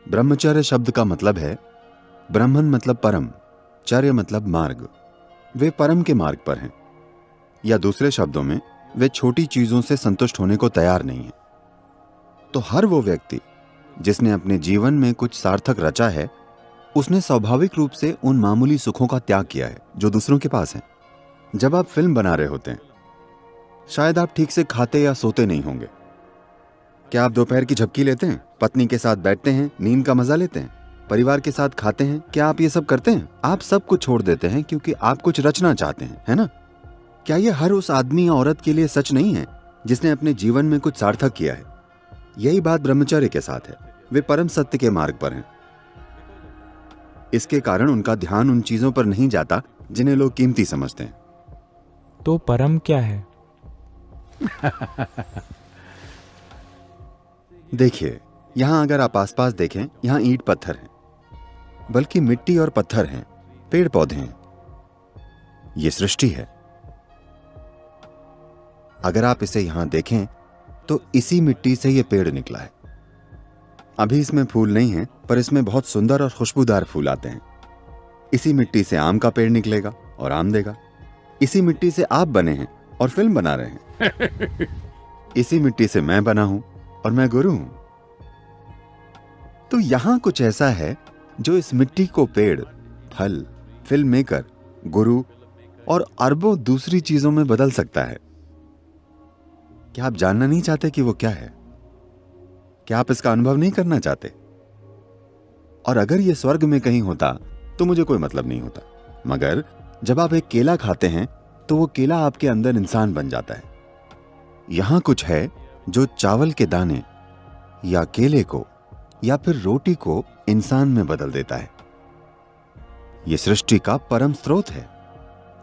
ब्रह्मचर्य शब्द का मतलब है ब्रह्मन मतलब परम, चर्य मतलब मार्ग। वे परम के मार्ग पर हैं, या दूसरे शब्दों में वे छोटी चीजों से संतुष्ट होने को तैयार नहीं है। तो हर वो व्यक्ति जिसने अपने जीवन में कुछ सार्थक रचा है, उसने स्वाभाविक रूप से उन मामूली सुखों का त्याग किया है जो दूसरों के पास हैं। जब आप फिल्म बना रहे होते हैं, शायद आप ठीक से खाते या सोते नहीं होंगे। क्या आप दोपहर की झपकी लेते हैं, पत्नी के साथ बैठते हैं, नींद का मजा लेते हैं, परिवार के साथ खाते हैं? क्या आप ये सब करते हैं? आप सब कुछ छोड़ देते हैं क्योंकि आप कुछ रचना चाहते हैं, है ना? क्या ये हर उस आदमी या औरत के लिए सच नहीं है जिसने अपने जीवन में कुछ सार्थक किया है? यही बात ब्रह्मचर्य के साथ है। वे परम सत्य के मार्ग पर हैं। इसके कारण उनका ध्यान उन चीजों पर नहीं जाता जिन्हें लोग कीमती समझते हैं। तो परम क्या है? देखिए, यहां अगर आप आसपास देखें, यहां ईंट पत्थर हैं, बल्कि मिट्टी और पत्थर हैं, पेड़ पौधे हैं। ये सृष्टि है। अगर आप इसे यहां देखें तो इसी मिट्टी से ये पेड़ निकला है। अभी इसमें फूल नहीं है, पर इसमें बहुत सुंदर और खुशबूदार फूल आते हैं। इसी मिट्टी से आम का पेड़ निकलेगा और आम देगा। इसी मिट्टी से आप बने हैं और फिल्म बना रहे हैं। इसी मिट्टी से मैं बना हूं और मैं गुरु हूं। तो यहां कुछ ऐसा है जो इस मिट्टी को पेड़, फल, फिल्म मेकर, गुरु और अरबों दूसरी चीजों में बदल सकता है। क्या आप जानना नहीं चाहते कि वो क्या है? क्या आप इसका अनुभव नहीं करना चाहते? और अगर ये स्वर्ग में कहीं होता तो मुझे कोई मतलब नहीं होता, मगर जब आप एक केला खाते हैं तो वो केला आपके अंदर इंसान बन जाता है। यहां कुछ है जो चावल के दाने या केले को या फिर रोटी को इंसान में बदल देता है। यह सृष्टि का परम स्रोत है।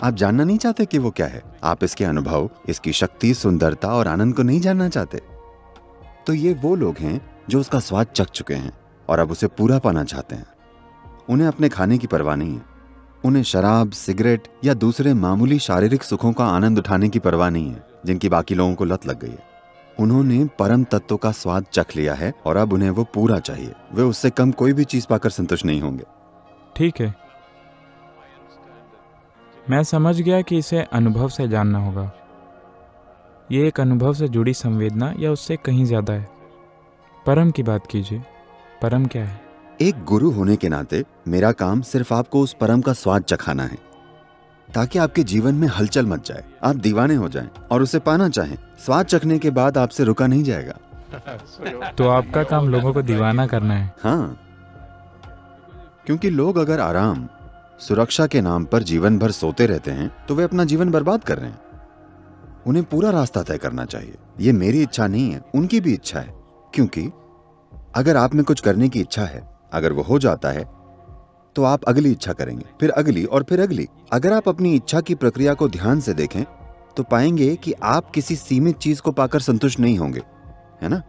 आप जानना नहीं चाहते कि वो क्या है? आप इसके अनुभव, इसकी शक्ति, सुंदरता और आनंद को नहीं जानना चाहते? तो ये वो लोग हैं जो उसका स्वाद चख चुके हैं और अब उसे पूरा पाना चाहते हैं। उन्हें अपने खाने की परवाह नहीं है। उन्हें शराब, सिगरेट या दूसरे मामूली शारीरिक सुखों का आनंद उठाने की परवाह नहीं है जिनकी बाकी लोगों को लत लग गई है। उन्होंने परम तत्व का स्वाद चख लिया है और अब उन्हें वो पूरा चाहिए। वे उससे कम कोई भी चीज पाकर संतुष्ट नहीं होंगे। ठीक है, मैं समझ गया कि इसे अनुभव से जानना होगा। ये एक अनुभव से जुड़ी संवेदना या उससे कहीं ज्यादा है। परम की बात कीजिए। परम क्या है? एक गुरु होने के नाते मेरा काम सिर्फ आपको उस परम का स्वाद चखाना है, ताकि आपके जीवन में हलचल मच जाए, आप दीवाने हो जाएं और उसे पाना चाहें। स्वाद चखने के बाद आपसे रुका नहीं जाएगा। तो आपका काम लोगों को दीवाना करना है? हाँ, क्योंकि लोग अगर आराम, सुरक्षा के नाम पर जीवन भर सोते रहते हैं तो वे अपना जीवन बर्बाद कर रहे हैं। उन्हें पूरा रास्ता तय करना चाहिए। ये मेरी इच्छा नहीं है, उनकी भी इच्छा है। क्योंकि अगर आप में कुछ करने की इच्छा है, अगर वो हो जाता है तो आप अगली इच्छा करेंगे, फिर अगली और फिर अगली। अगर आप अपनी इच्छा की प्रक्रिया को ध्यान से देखें तो पाएंगे कि आप किसी सीमित चीज को पाकर संतुष्ट नहीं होंगे, है ना?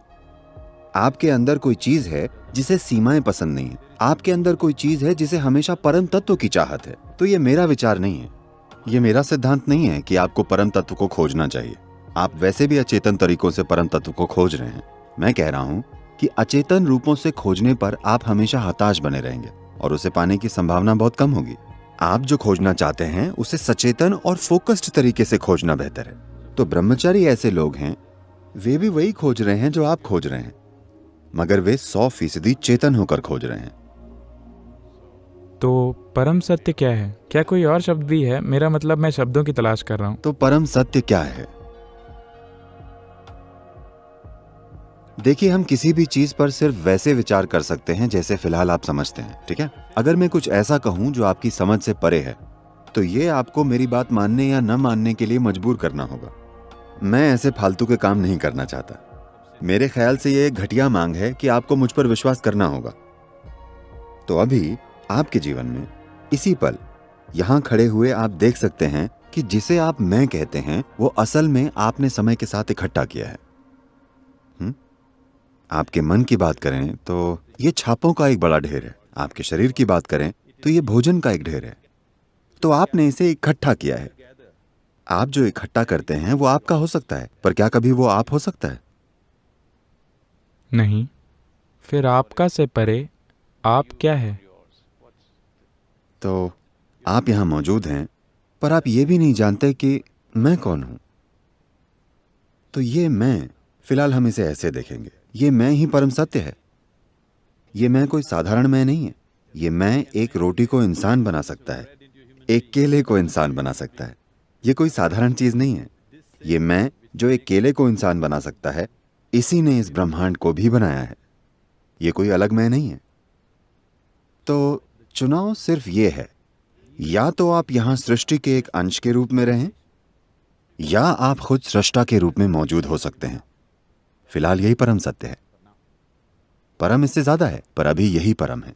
आपके अंदर कोई चीज है जिसे सीमाएं पसंद नहीं है। आपके अंदर कोई चीज है जिसे हमेशा परम तत्व की चाहत है। तो ये मेरा विचार नहीं है, ये मेरा सिद्धांत नहीं है कि आपको परम तत्व को खोजना चाहिए। आप वैसे भी अचेतन तरीकों से परम तत्व को खोज रहे हैं। मैं कह रहा हूं कि अचेतन रूपों से खोजने पर आप हमेशा हताश बने रहेंगे और उसे पाने की संभावना बहुत कम होगी। आप जो खोजना चाहते हैं उसे सचेतन और फोकस्ड तरीके से खोजना बेहतर है। तो ब्रह्मचारी ऐसे लोग हैं, वे भी वही खोज रहे हैं जो आप खोज रहे हैं, मगर वे 100% चेतन होकर खोज रहे हैं। तो परम सत्य क्या है? क्या कोई और शब्द भी है? मेरा मतलब मैं शब्दों की तलाश कर रहा हूँ। तो परम सत्य क्या है? देखिए, हम किसी भी चीज पर सिर्फ वैसे विचार कर सकते हैं जैसे फिलहाल आप समझते हैं, ठीक है? अगर मैं कुछ ऐसा कहूं जो आपकी समझ से परे है तो ये आपको मेरी बात मानने या न मानने के लिए मजबूर करना होगा। मैं ऐसे फालतू के काम नहीं करना चाहता। मेरे ख्याल से ये एक घटिया मांग है कि आपको मुझ पर विश्वास करना होगा। तो अभी आपके जीवन में इसी पल यहां खड़े हुए आप देख सकते हैं कि जिसे आप मैं कहते हैं वो असल में आपने समय के साथ इकट्ठा किया है। आपके मन की बात करें तो ये छापों का एक बड़ा ढेर है। आपके शरीर की बात करें तो ये भोजन का एक ढेर है। तो आपने इसे इकट्ठा किया है। आप जो इकट्ठा करते हैं वो आपका हो सकता है, पर क्या कभी वो आप हो सकता है? नहीं। फिर आपका से परे आप क्या है? तो आप यहां मौजूद हैं, पर आप ये भी नहीं जानते कि मैं कौन हूं। तो ये मैं, फिलहाल हम इसे ऐसे देखेंगे, ये मैं ही परम सत्य है। ये मैं कोई साधारण मैं नहीं है। ये मैं एक रोटी को इंसान बना सकता है, एक केले को इंसान बना सकता है। ये कोई साधारण चीज नहीं है। ये मैं जो एक केले को इंसान बना सकता है, इसी ने इस ब्रह्मांड को भी बनाया है। ये कोई अलग मैं नहीं है। तो चुनाव सिर्फ ये है, या तो आप यहां सृष्टि के एक अंश के रूप में रहें, या आप खुद सृष्टा के रूप में मौजूद हो सकते हैं। फिलहाल यही परम सत्य है। परम इससे ज्यादा है, पर अभी यही परम है।